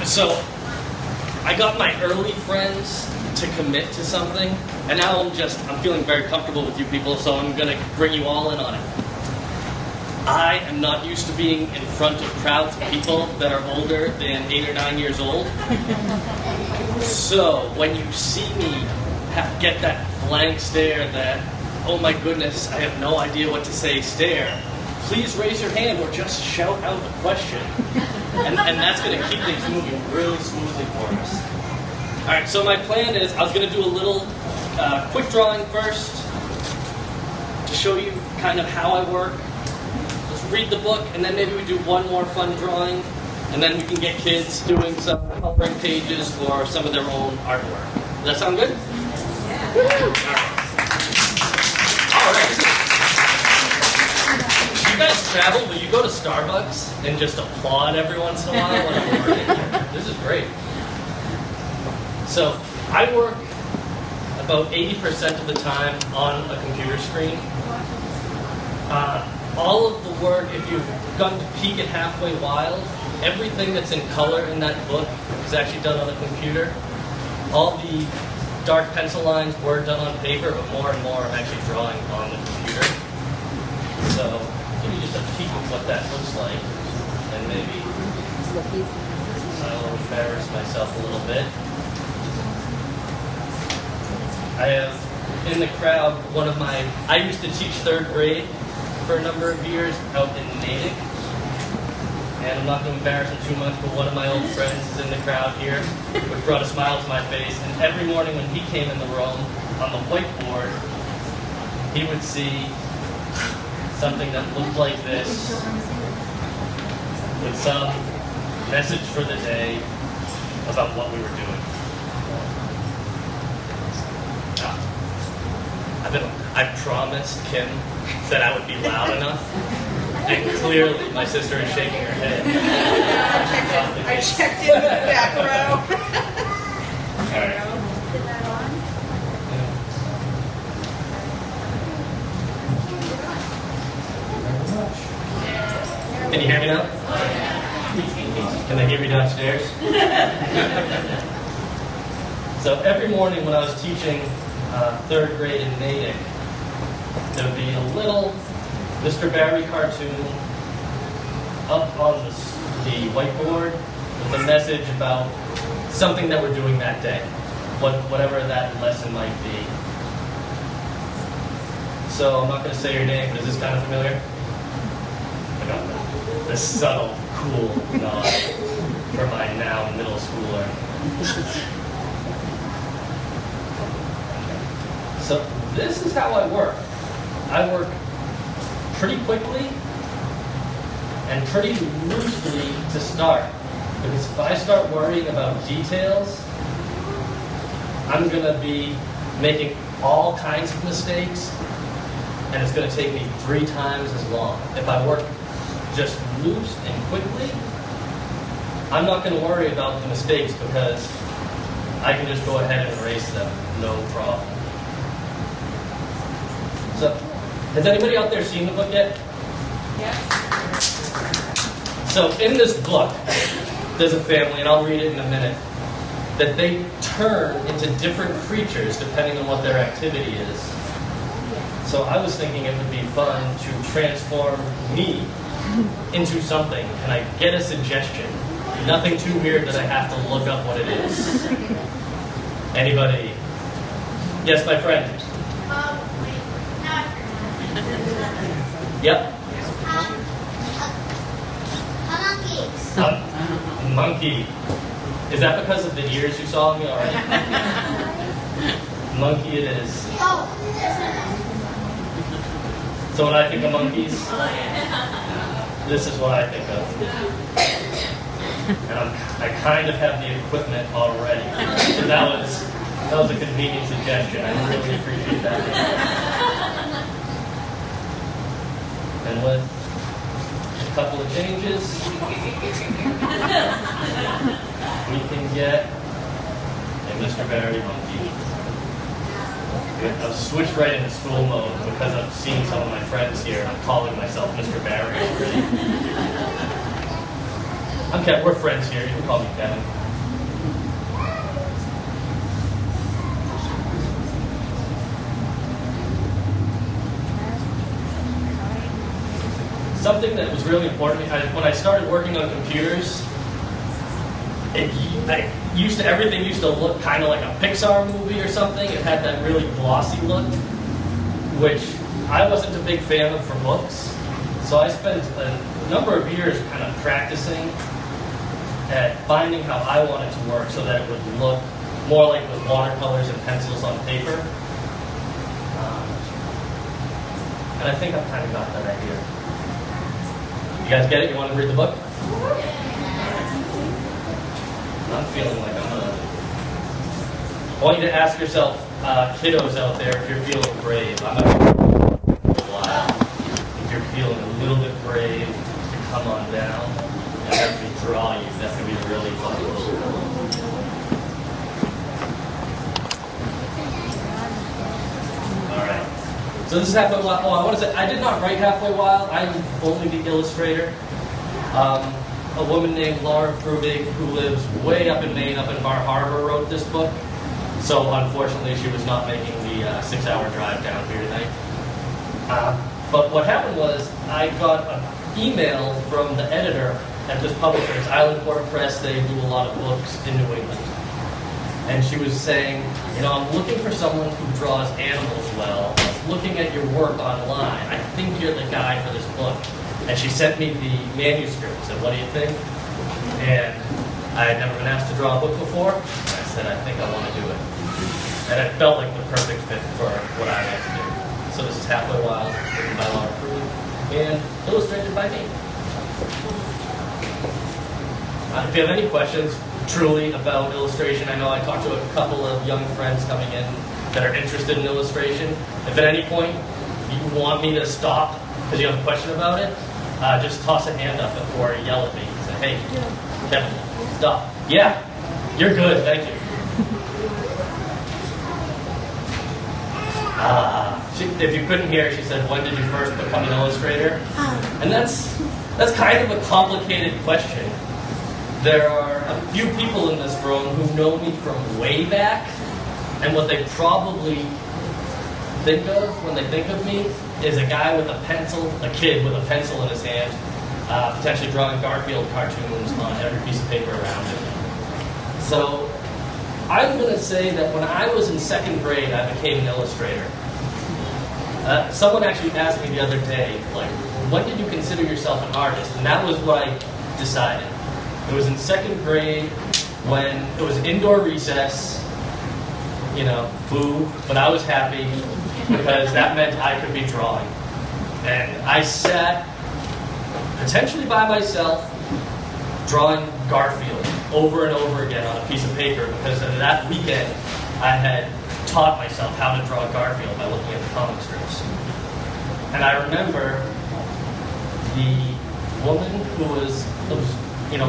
So I got my early friends to commit to something, and now I'm feeling very comfortable with you people, so I'm going to bring you all in on it. I am not used to being in front of crowds of people that are older than 8 or 9 years old. So when you see me get that blank stare, that, oh my goodness, I have no idea what to say stare, please raise your hand or just shout out the question. And that's going to keep things moving really smoothly for us. All right, so my plan is I was going to do a little quick drawing first to show you kind of how I work. Let's read the book, and then maybe we do one more fun drawing, and then we can get kids doing some coloring pages or some of their own artwork. Does that sound good? Yeah. All right. You guys travel, will you go to Starbucks and just applaud every once in a while when I'm working? This is great. So I work about 80% of the time on a computer screen. All of the work, if you've gone to peek at Halfway Wild, everything that's in color in that book is actually done on a computer. All the dark pencil lines were done on paper, but more and more I'm actually drawing on the computer. So give me just a peek of what that looks like, and maybe I'll embarrass myself a little bit. I have in the crowd I used to teach 3rd grade for a number of years out in Natick. And I'm not going to embarrass him too much, but one of my old friends is in the crowd here, which brought a smile to my face. And every morning when he came in the room, on the whiteboard, he would see something that looked like this, with some message for the day about what we were doing. I promised Kim that I would be loud enough, and clearly my sister is shaking her head. I checked in with the back row. All right. Can you hear me now? Can they hear me downstairs? So every morning when I was teaching 3rd grade in Natick, there would be a little Mr. Barry cartoon up on the whiteboard with a message about something that we're doing that day, whatever that lesson might be. So I'm not going to say your name, but is this kind of familiar? I got this subtle, cool nod for my now middle schooler. So this is how I work. I work pretty quickly and pretty loosely to start. Because if I start worrying about details, I'm going to be making all kinds of mistakes, and it's going to take me 3 times as long. If I work just loose and quickly, I'm not going to worry about the mistakes because I can just go ahead and erase them, no problem. So, has anybody out there seen the book yet? Yes. So in this book, there's a family, and I'll read it in a minute, that they turn into different creatures depending on what their activity is. So I was thinking it would be fun to transform me into something. Can I get a suggestion? Nothing too weird that I have to look up what it is. Anybody? Yes, my friend. Yep. A monkey. Is that because of the ears you saw me already? Monkey it is. So when I think of monkeys, this is what I think of. And I kind of have the equipment already. So that was a convenient suggestion. I really appreciate that. And with a couple of changes, we can get a Mr. Barry monkey. I've switched right into school mode because I've seen some of my friends here and I'm calling myself Mr. Barry already. I'm Kevin. We're friends here. You can call me Kevin. Something that was really important when I started working on computers, everything used to look kind of like a Pixar movie or something. It had that really glossy look, which I wasn't a big fan of for books. So I spent a number of years kind of practicing at finding how I wanted to work so that it would look more like with watercolors and pencils on paper. And I think I've kind of got that idea. You guys get it? You want to read the book? I'm feeling like I'm gonna... I want you to ask yourself, kiddos out there, if you're feeling brave. I'm gonna for a while. If you're feeling a little bit brave, to come on down and have me draw you. That's gonna be really fun. All right. So this is Halfway Wild. Oh, I want to say I did not write Halfway Wild. I'm only the illustrator. A woman named Laura Krubig, who lives way up in Maine, up in Bar Harbor, wrote this book. So unfortunately, she was not making the 6-hour drive down here tonight. But what happened was I got an email from the editor at this publisher. It's Island Court Press. They do a lot of books in New England. And she was saying, I'm looking for someone who draws animals well. I was looking at your work online. I think you're the guy for this book. And she sent me the manuscript. Said, what do you think? And I had never been asked to draw a book before. I said, I think I want to do it. And it felt like the perfect fit for what I like to do. So this is Halfway Wild, written by Laura Krubig, and illustrated by me. If you have any questions, truly, about illustration, I know I talked to a couple of young friends coming in that are interested in illustration. If at any point you want me to stop because you have a question about it, just toss a hand up or yell at me and say, hey, Kevin, stop. Yeah, you're good, thank you. If you couldn't hear, she said, when did you first become an illustrator? And that's kind of a complicated question. There are a few people in this room who know me from way back, and what they probably think of when they think of me is a guy with a pencil, a kid with a pencil in his hand, potentially drawing Garfield cartoons on every piece of paper around him. So I'm going to say that when I was in 2nd grade, I became an illustrator. Someone actually asked me the other day, like, when did you consider yourself an artist? And that was what I decided. It was in 2nd grade when it was indoor recess, boo, but I was happy because that meant I could be drawing. And I sat, potentially by myself, drawing Garfield over and over again on a piece of paper because that weekend I had taught myself how to draw Garfield by looking at the comic strips. And I remember the woman who was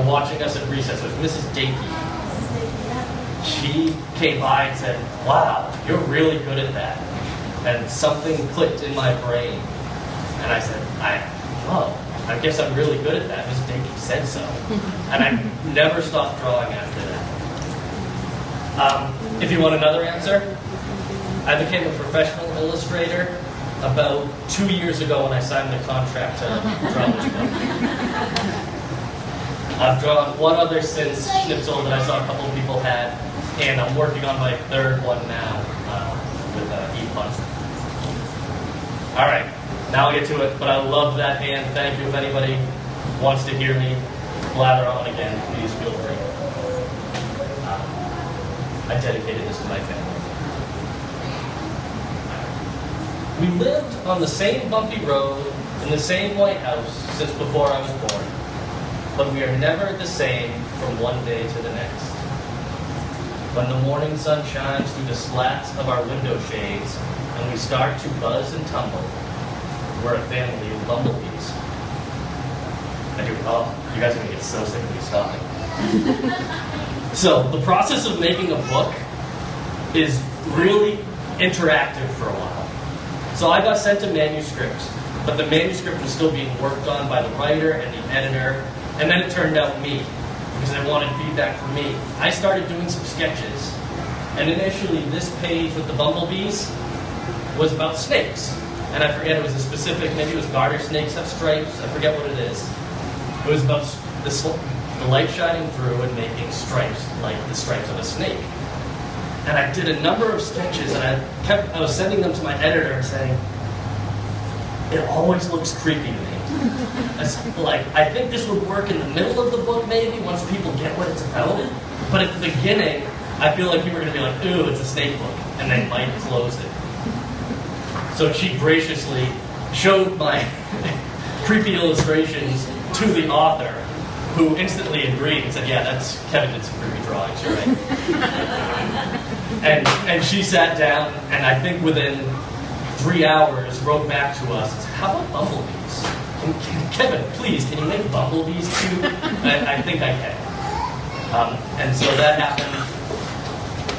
watching us at recess, was Mrs. Dakey. She came by and said, wow, you're really good at that. And something clicked in my brain. And I said, I guess I'm really good at that. Mrs. Dakey said so. And I never stopped drawing after that. If you want another answer, I became a professional illustrator about 2 years ago when I signed the contract to draw this book. I've drawn one other since Schnitzel that I saw a couple of people had, and I'm working on my 3rd one now with E-Pun. All right, now I'll get to it, but I love that hand. Thank you. If anybody wants to hear me blather on again, please feel free. I dedicated this to my family. We lived on the same bumpy road in the same White House since before I was born. But we are never the same from one day to the next. When the morning sun shines through the slats of our window shades and we start to buzz and tumble, we're a family of bumblebees. You guys are going to get so sick of me stopping. So, the process of making a book is really interactive for a while. So I got sent a manuscript, but the manuscript was still being worked on by the writer and the editor. And then it turned out me, because I wanted feedback from me. I started doing some sketches, and initially this page with the bumblebees was about snakes. And I forget, it was a specific, maybe it was garter snakes have stripes, I forget what it is. It was about the light shining through and making stripes like the stripes of a snake. And I did a number of sketches, and I was sending them to my editor and saying, it always looks creepy to me. I think this would work in the middle of the book maybe, once people get what it's about. But at the beginning, I feel like people are going to be like, ooh, it's a snake book, and they might close it. So she graciously showed my creepy illustrations to the author, who instantly agreed and said, yeah, Kevin did some creepy drawings, you're right. And she sat down, and I think within 3 hours wrote back to us and said, how about bumblebees? Kevin, please, can you make bumblebees too? I think I can. And so that happened.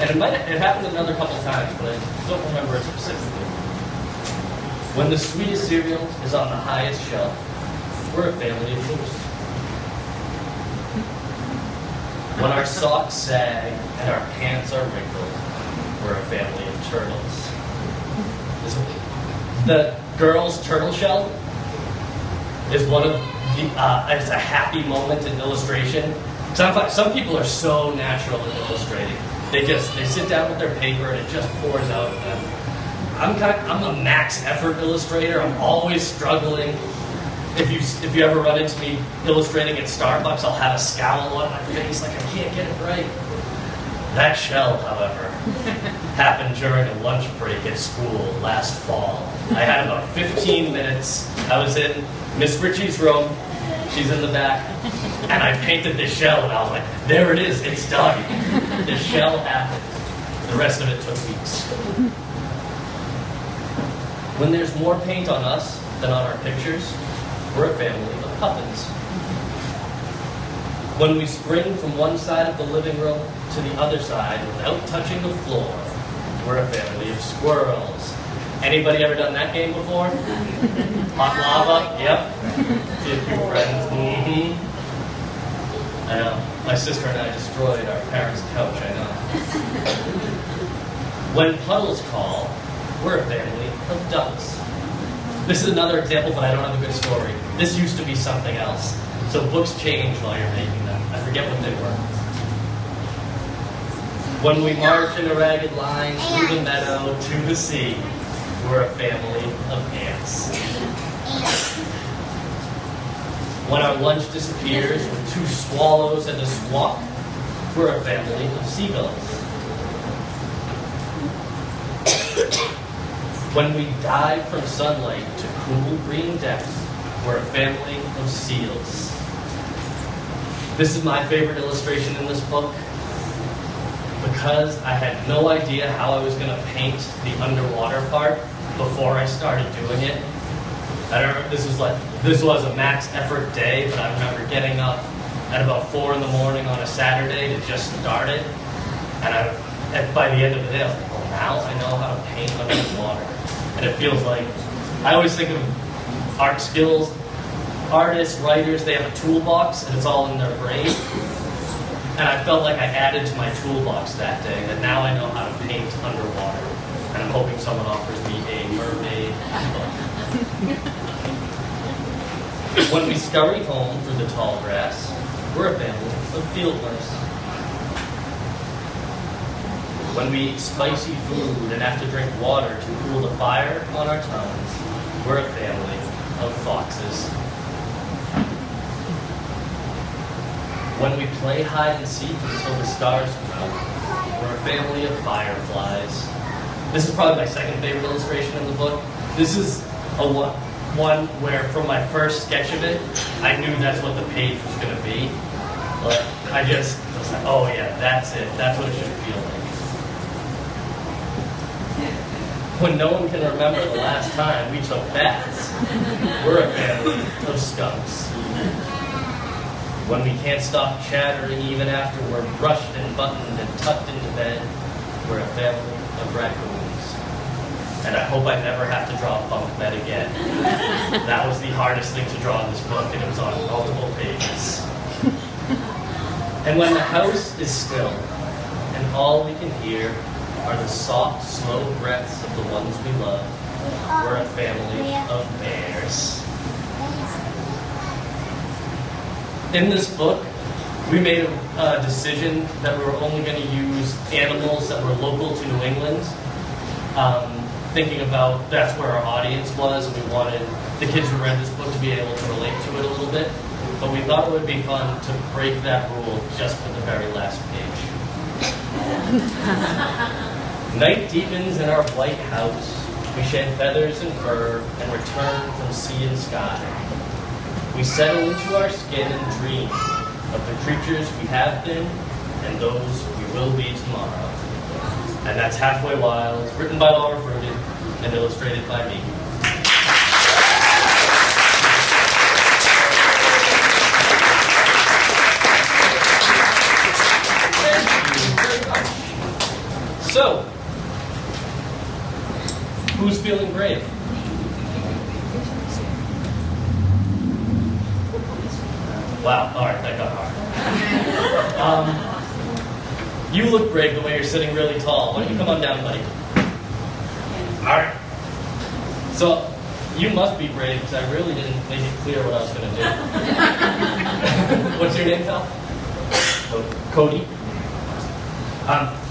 And it happened another couple times, but I don't remember it specifically. When the sweetest cereal is on the highest shelf, we're a family of ghosts. When our socks sag and our pants are wrinkled, we're a family of turtles. The girl's turtle shell is one of the, it's a happy moment in illustration. Some people are so natural in illustrating. They sit down with their paper and it just pours out of them. I'm a max effort illustrator. I'm always struggling. If you ever run into me illustrating at Starbucks, I'll have a scowl on my face like I can't get it right. That shell, however, happened during a lunch break at school last fall. I had about 15 minutes. I was in Miss Ritchie's room. She's in the back. And I painted the shell, and I was like, there it is, it's done. The shell happened. The rest of it took weeks. When there's more paint on us than on our pictures, we're a family of puffins. When we spring from one side of the living room to the other side without touching the floor, we're a family of squirrels. Anybody ever done that game before? Hot lava? Yep. See a few friends. Mm-hmm. I know. My sister and I destroyed our parents' couch, I know. When puddles call, we're a family of ducks. This is another example, but I don't have a good story. This used to be something else. So books change while you're making them. I forget what they were. When we march in a ragged line through the meadow to the sea, we're a family of ants. When our lunch disappears with 2 swallows and a squawk, we're a family of seagulls. When we dive from sunlight to cool green depths, we're a family of seals. This is my favorite illustration in this book because I had no idea how I was going to paint the underwater part before I started doing it. I don't remember, this was a max effort day, but I remember getting up at about 4 in the morning on a Saturday to just start it. And by the end of the day, I was like, well, now I know how to paint underwater. And it feels like, I always think of art skills, artists, writers, they have a toolbox and it's all in their brain. And I felt like I added to my toolbox that day, that now I know how to paint underwater. And I'm hoping someone offers me a mermaid book. When we scurry home through the tall grass, we're a family of field mice. When we eat spicy food and have to drink water to cool the fire on our tongues, we're a family of foxes. When we play hide and seek until the stars come out, we're a family of fireflies. This is probably my second favorite illustration in the book. This is one where from my first sketch of it, I knew that's what the page was going to be. But I was like, oh yeah, that's it. That's what it should feel like. When no one can remember the last time we took baths, we're a family of skunks. When we can't stop chattering even after we're brushed and buttoned and tucked into bed, we're a family of raccoons. and I hope I never have to draw a bunk bed again. That was the hardest thing to draw in this book, and it was on multiple pages. And when the house is still, and all we can hear are the soft, slow breaths of the ones we love, we're a family of bears. In this book, we made a decision that we were only going to use animals that were local to New England, thinking about that's where our audience was, and we wanted the kids who read this book to be able to relate to it a little bit. But we thought it would be fun to break that rule just for the very last page. Night deepens in our white house. We shed feathers and fur and return from sea and sky. We settle into our skin and dream of the creatures we have been and those we will be tomorrow. And that's Halfway Wild, written by Laura Fruited and illustrated by me. So, who's feeling brave? Wow, all right, that got hard. You look brave the way you're sitting really tall. Why don't you come on down, buddy? All right. So, you must be brave because I really didn't make it clear what I was going to do. What's your name, pal? Cody.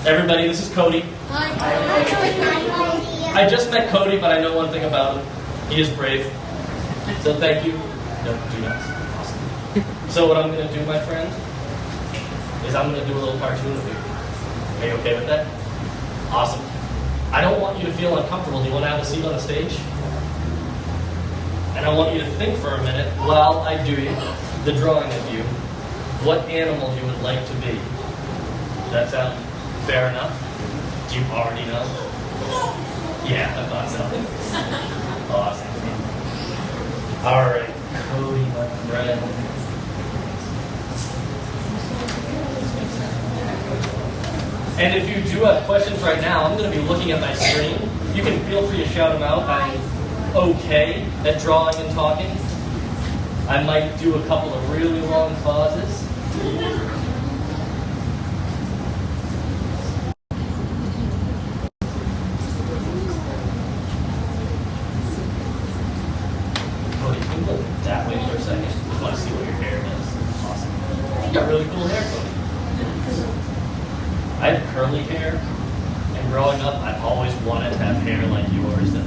Everybody, this is Cody. Hi. I just met Cody, but I know one thing about him. He is brave. So thank you. No, do not. Awesome. So what I'm going to do, my friend, is I'm going to do a little cartoon with you. Are you okay with that? Awesome. I don't want you to feel uncomfortable. Do you want to have a seat on the stage? And I want you to think for a minute while I do the drawing of you, what animal you would like to be. Does that sound fair enough? Do you already know? Yeah, I thought so. Awesome. All right, Cody, my friend. And if you do have questions right now, I'm going to be looking at my screen. You can feel free to shout them out. I'm okay at drawing and talking. I might do a couple of really long pauses. Cody, can you look that way for a second? I just want to see what your hair does. Awesome. You got really cool hair, Cody. I have curly hair, and growing up, I always wanted to have hair like yours, that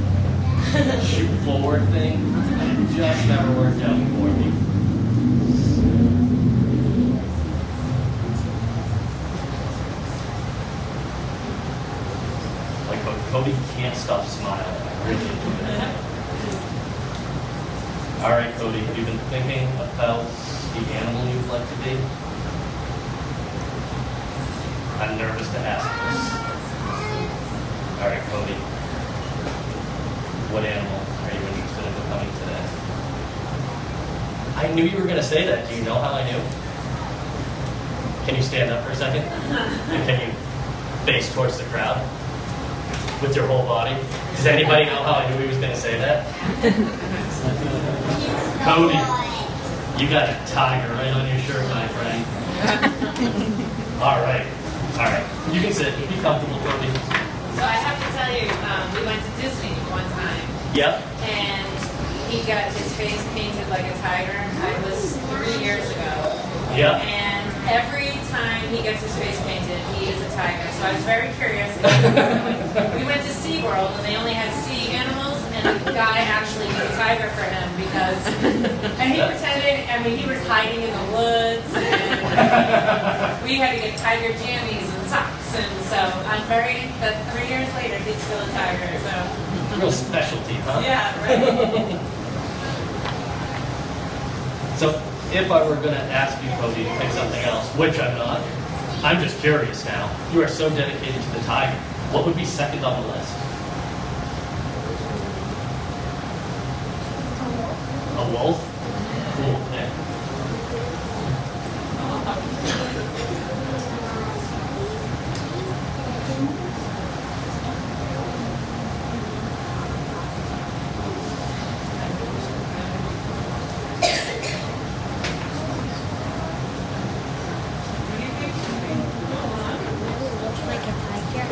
shoot forward thing, and it just never worked out for me. Like Cody can't stop smiling. I really enjoy that. All right, Cody, have you been thinking about the animal you'd like to be? I'm nervous to ask this. All right, Cody. What animal are you interested in becoming today? I knew you were going to say that. Do you know how I knew? Can you stand up for a second? And can you face towards the crowd with your whole body? Does anybody know how I knew he was going to say that? Cody, you got a tiger right on your shirt, my friend. All right. All right, you can sit. Be comfortable, Cody. So I have to tell you, we went to Disney one time. Yep. And he got his face painted like a tiger. It was 3 years ago. Yep. And every time he gets his face painted, he is a tiger. So I was very curious. We went to SeaWorld, and they only had sea animals, and the guy actually did a tiger for him because, and he pretended, I mean, he was hiding in the woods, and we had to get tiger jammies and socks, and so I'm very, that 3 years later, he's still a tiger, so. Real specialty, huh? Yeah, right. So, if I were going to ask you, Cody, to pick something else, which I'm not, I'm just curious now. You are so dedicated to the tiger. What would be second on the list? A wolf? Cool. Yeah.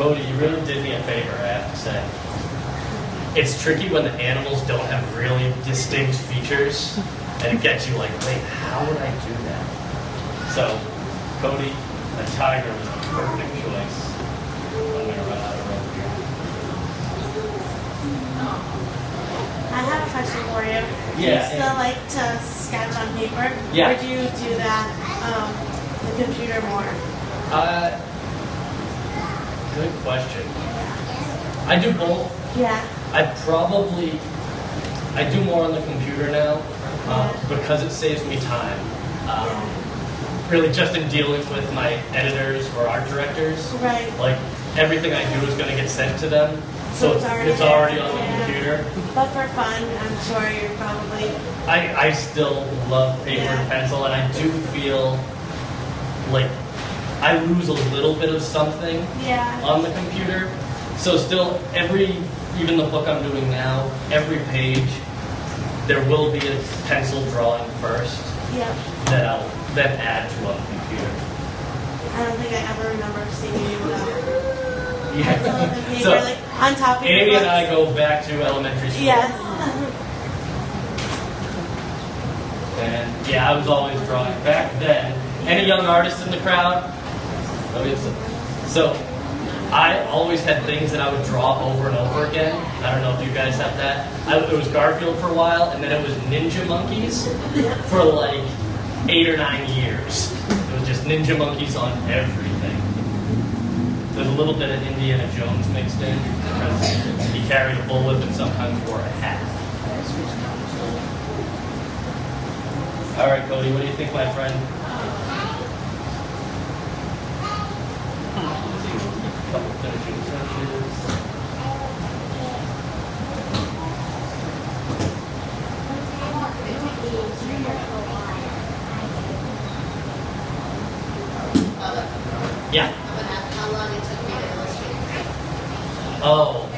Cody, you really did me a favor, I have to say. It's tricky when the animals don't have really distinct features, and it gets you like, wait, how would I do that? So, Cody, a tiger was the perfect choice. I'm gonna run out of room here. I have a question for you. Do Yeah, you still like to sketch on paper? Yeah. Or do you do that the computer more? Good question. I do both. Yeah. I do more on the computer now because it saves me time. Really just in dealing with my editors or art directors. Right. Like everything I do is going to get sent to them. So it's already on the computer. But for fun, I'm sure you're probably... I still love paper and pencil, and I do feel like I lose a little bit of something on the computer. So still, even the book I'm doing now, every page, there will be a pencil drawing first that I'll then add to on the computer. I don't think I ever remember seeing you Yeah. pencil and paper, So, like on top of your Amy and book. I go back to elementary school. Yes. And yeah, I was always drawing. Back then, any young artists in the crowd? So, I always had things that I would draw over and over again. I don't know if you guys have that. It was Garfield for a while, and then it was Ninja Monkeys for like 8 or 9 years. It was just Ninja Monkeys on everything. There's a little bit of Indiana Jones mixed in because he carried a bullwhip and sometimes wore a hat. All right, Cody, what do you think, my friend? Couple finishing touches. Yeah. How long it took me to illustrate? Oh,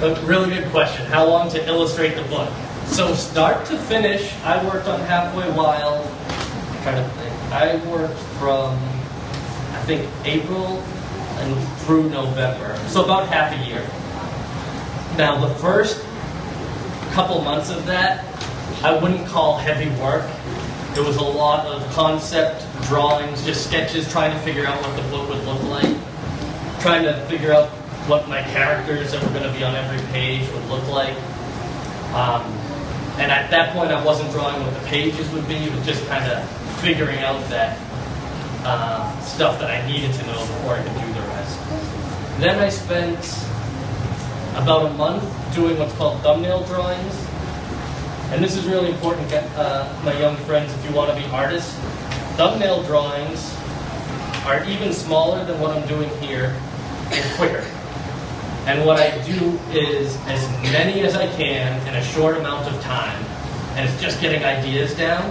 a really good question. How long to illustrate the book? So start to finish, I worked on Halfway Wild. I'm trying to think. I worked from, I think, April and through November. So about half a year. Now the first couple months of that, I wouldn't call heavy work. It was a lot of concept drawings, just sketches, trying to figure out what the book would look like. Trying to figure out what my characters that were going to be on every page would look like. And at that point, I wasn't drawing what the pages would be. It was just kind of figuring out that stuff that I needed to know before I could do the rest. Then I spent about a month doing what's called thumbnail drawings. And this is really important, my young friends, if you want to be artists. Thumbnail drawings are even smaller than what I'm doing here and quicker. And what I do is as many as I can in a short amount of time. And it's just getting ideas down.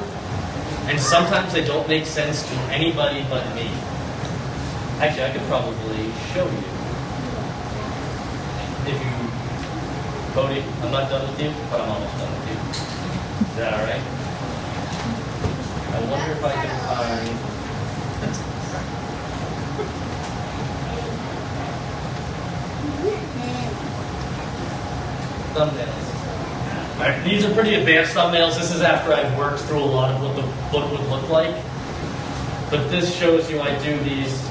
And sometimes they don't make sense to anybody but me. Actually, I could probably show you. If you, Cody, I'm not done with you, but I'm almost done with you. Is that all right? I wonder if I can find. Thumbnails. All right, these are pretty advanced thumbnails. This is after I've worked through a lot of what the book would look like. But this shows you I do these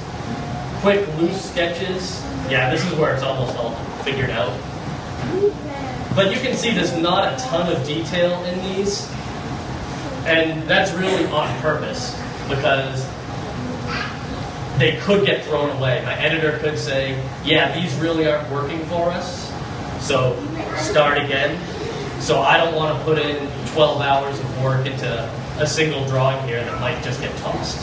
quick, loose sketches. Yeah, this is where it's almost all figured out. But you can see there's not a ton of detail in these. And that's really on purpose because they could get thrown away. My editor could say, yeah, these really aren't working for us, so start again. So I don't want to put in 12 hours of work into a single drawing here that might just get tossed.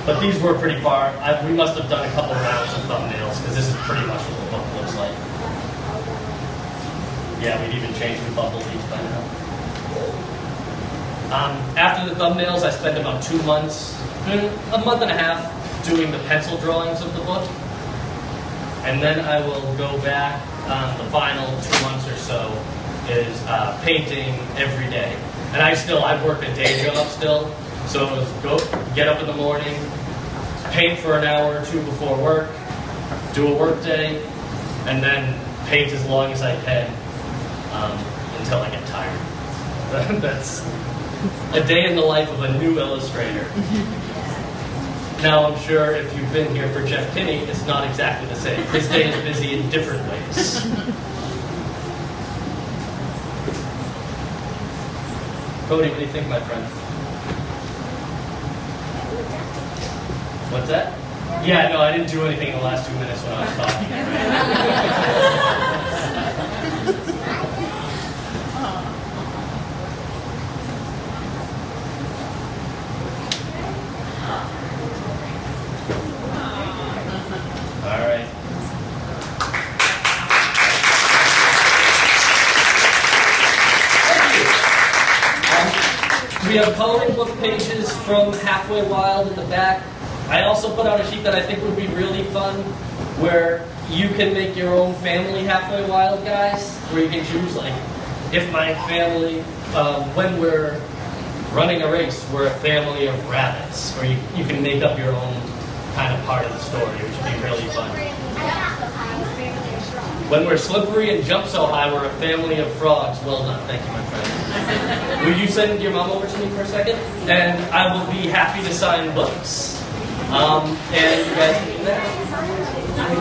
But these were pretty far. We must have done a couple rounds of thumbnails because this is pretty much what the book looks like. Yeah, we'd even changed the bumblebees by now. After the thumbnails, I spent about 2 months, a month and a half, doing the pencil drawings of the book. And then I will go back, the final 2 months or so is painting every day. And I work a day job still, so it was get up in the morning, paint for an hour or two before work, do a work day, and then paint as long as I can until I get tired. That's a day in the life of a new illustrator. Now, I'm sure if you've been here for Jeff Kinney, it's not exactly the same. His day is busy in different ways. Cody, what do you think, my friend? What's that? Yeah, no, I didn't do anything in the last 2 minutes when I was talking. All right. We have coloring book pages from Halfway Wild in the back. I also put out a sheet that I think would be really fun, where you can make your own family Halfway Wild guys, where you can choose, like, if my family, when we're running a race, we're a family of rabbits, or you can make up your own kind of part of the story, which would be really fun. When we're slippery and jump so high, we're a family of frogs. Well done. Thank you, my friend. Will you send your mom over to me for a second? And I will be happy to sign books. And you guys can do that.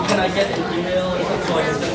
Can I get an email or something so I can send